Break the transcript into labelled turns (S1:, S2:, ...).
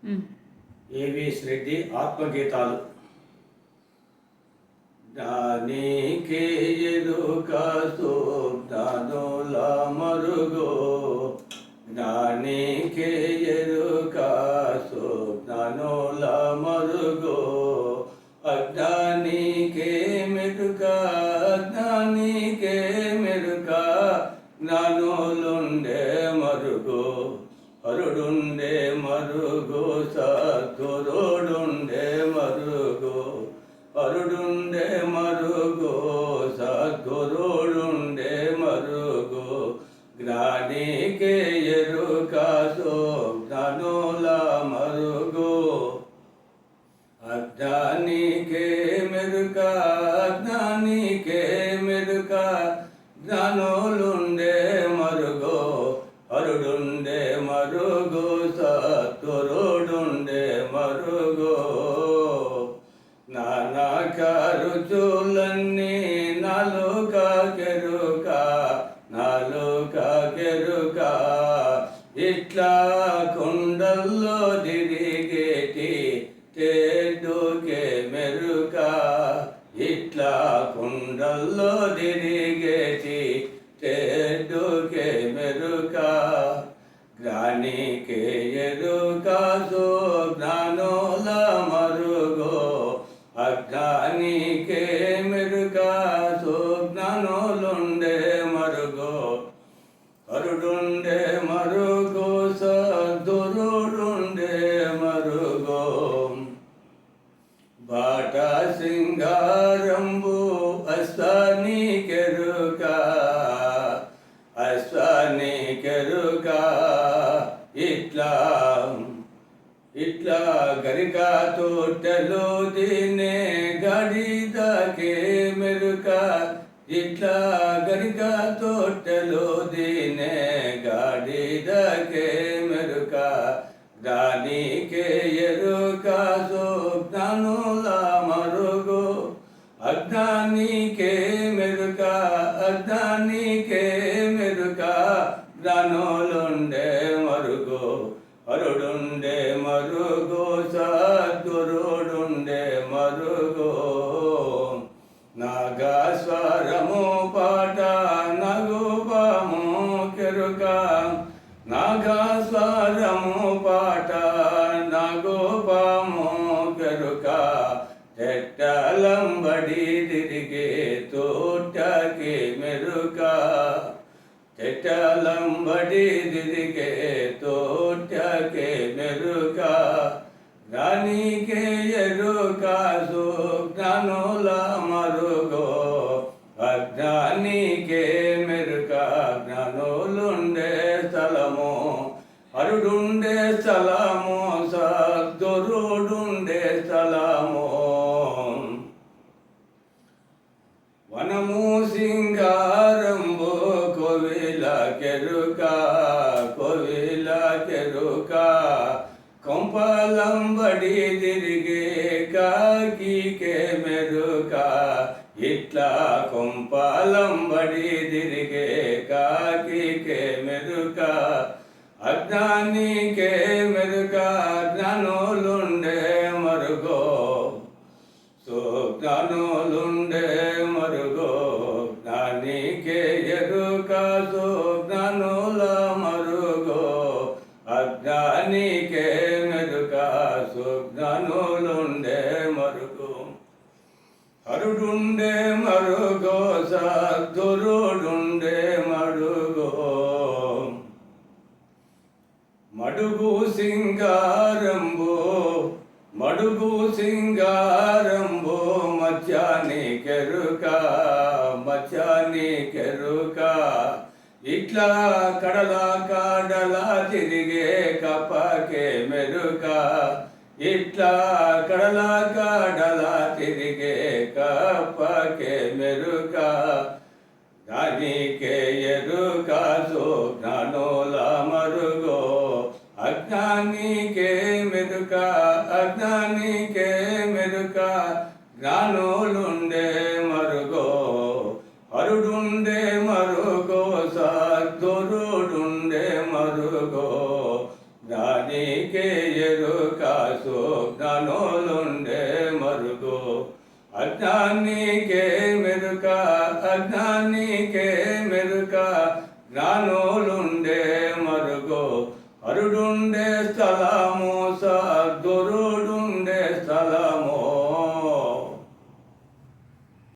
S1: AVS Reddy ఆత్మగీతాలు. దానికి ఎరుక సోబ్దానుల మరుగో, దానికి ఎరుక సోబ్దానుల మరుగో, అజ్ఞానికే మెరుక, అజ్ఞానికే మెరుక, జ్ఞానులుండే మరుగో, హరుడుండే మరుగో, సద్గురుడుండే మరుగో, హరుడుండే మరుగో, సద్గురుడుండే మరుగో, జ్ఞానికే ఎరుక సోబ్దానుల మరుగో, అజ్ఞానికే మెరుక, అజ్ఞానికే మెరుక, జ్ఞానులుండే మరుగో, హరుడుండే మరుగో, సద్గురుడుండే మరుగో. నానాక రుచులన్నీ నాలుక కెరుక, నాలుక కెరుక, ఇట్లా కుండల్లో తిరిగేటి తేడుకే మెరుక, ఇట్లా కుండల్లో తిరిగేటి తేడుకే మెరుక, జ్ఞానికే ఎరుక సోబ్దానుల మరుగో, అజ్ఞానికే మెరుక, సోబ్దానులుండే మరుగో, హరుడుండే మరుగో, సద్గురుడుండే మరుగో. బాట సింగారంబు అశ్వానికెరుక, అశ్వానికెరుక, ఇట్లా ఇట్లా గరిక తోటలో తినే గడిదకే మెరుక, ఇట్లా గరిక తోటలో తినే గడిదకే మెరుక, దానికే ఎరుక సోబ్దానుల మరుగో, అజ్ఞానికే మెరుక, అజ్ఞానికే మెరుక, జ్ఞానులుండే మరుగో, హరుడుండే మరుగో, సద్గురుడుండే మరుగో. నాగస్వరము పాట నగుపము కెరుక, నాగస్వరము పాట నగుపము కెరుక, చెట్టలంబడి తిరిగే తోటకి మెరుక, చెట్టలంబడి తిరిగే తోటకి మెరుక, జ్ఞానికే ఎరుక సోబ్దానుల మరుగో, అజ్ఞానికే మెరుక, జ్ఞానులుండే స్థలము, హరుడుండే స్థలము, సద్గురుడుండే స్థలము. వనము సింగారంబు కోవిల కెరుక, కోవిల కెరుక, కొంపలంబడి తిరిగే కాకికే మెరుక, ఇట్లా కొంపలంబడి తిరిగే కాకికే మెరుక, అజ్ఞానికే మెరుక, జ్ఞానులుండే మరుగో, సోబ్దానులుండే మరుగో, జ్ఞానికే ఎరుక సోబ్దానుల మరుగో, అజ్ఞానికే మెరుక, సోబ్దానులుండే మరుగో, హరుడుండే మరుగో, సద్గురుడుండే మరుగో. మడుగు సింగారంబు, మడుగు సింగారంబు, మత్యాని కెరుక, మత్యాని కెరుక, ఇట్లా కడల కాడల తిరిగే కప్పకే మెరుక, ఇట్లా కడల కాడల తిరిగే కప్పకే మెరుక, దానికే ఎరుక సోబ్దానుల మరుగో, అజ్ఞానికే మెరుక, అజ్ఞానికే మెరుక, జ్ఞానులుండే మరుగో, హరుడుండే మరుగో, సద్గురుడుండే మరుగో, దానికి అజ్ఞానికే ఎరుక సుజ్ఞానులుండే మరుగో అజ్ఞానికే మెరుక జ్ఞానులుండే